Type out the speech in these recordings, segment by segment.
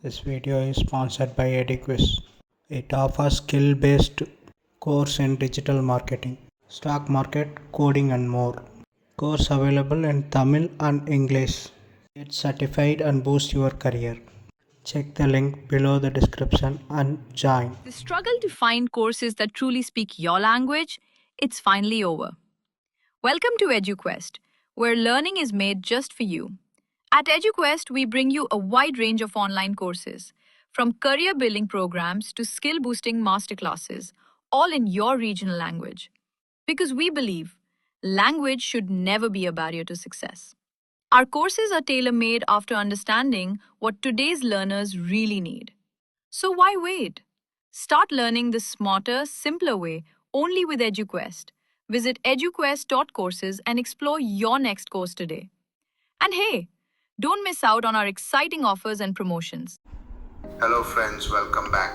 This video is sponsored by Eduquest. It offers skill-based course in digital marketing, stock market, coding and more. Course available in Tamil and English. Get certified and boost your career. Check the link below the description and join. The struggle to find courses that truly speak your language, it's finally over. Welcome to Eduquest, where learning is made just for you. At Eduquest, we bring you a wide range of online courses, from career building programs to skill boosting masterclasses, all in your regional language. Because we believe language should never be a barrier to success. Our courses are tailor made after understanding what today's learners really need. So why wait? Start learning the smarter, simpler way only with Eduquest. Visit eduquest.courses and explore your next course today. And hey, don't miss out on our exciting offers and promotions. Hello friends, welcome back.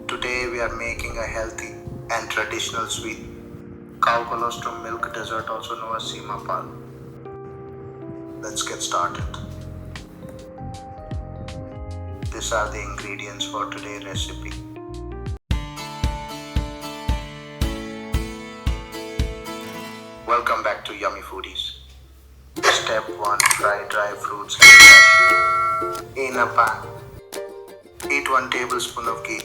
Today we are making a healthy and traditional sweet CowColostrum milk dessert, also known as Seempal. Let's get started. These are the ingredients for today's recipe. Welcome back to Yummy Foodies. Step 1. Fry dry fruits and cashew in a pan. Heat 1 tablespoon of ghee.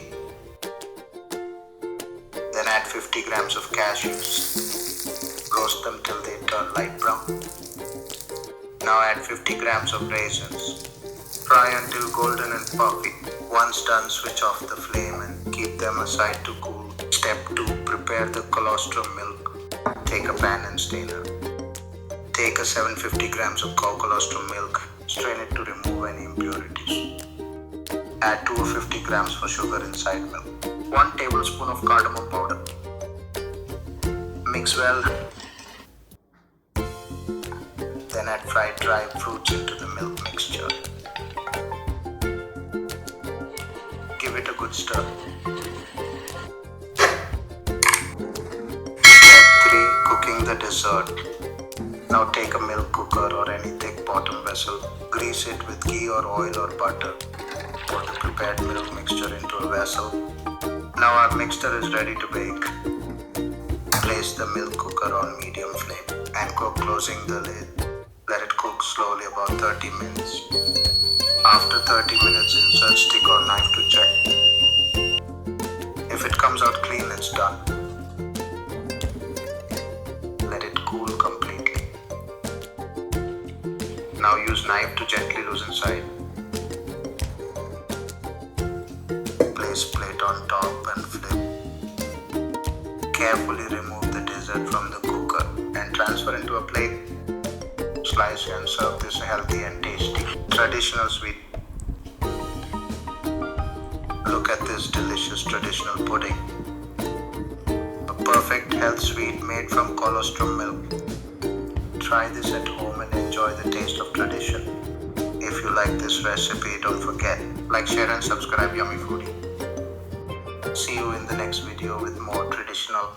Then add 50 grams of cashews. Roast them till they turn light brown. Now add 50 grams of raisins. Fry until golden and puffy. Once done, switch off the flame and keep them aside to cool. Step 2. Prepare the colostrum milk. Take a pan and strainer. Take a 750 grams of CowColostrumMilk milk. Strain it to remove any impurities. Add 250 grams for sugar inside milk. 1 tablespoon of cardamom powder. Mix well. Then add fried dry fruits into the milk mixture. Give it a good stir. Step 3. Cooking the dessert. Now take a milk cooker or any thick bottom vessel. Grease it with ghee or oil or butter. Pour the prepared milk mixture into a vessel. Now our mixture is ready to bake. Place the milk cooker on medium flame and cook closing the lid. Let it cook slowly about 30 minutes. After 30 minutes, insert stick or knife to check. If it comes out clean, it's done. Let it cool completely. Now use knife to gently loosen side. Place plate on top and flip. Carefully remove the dessert from the cooker and transfer into a plate. Slice and serve this healthy and tasty traditional sweet. Look at this delicious traditional pudding. A perfect health sweet made from colostrum milk. Try this at home and enjoy the taste of tradition. If you like this recipe, don't forget, like, share and subscribe Yummy Foodie. See you in the next video with more traditional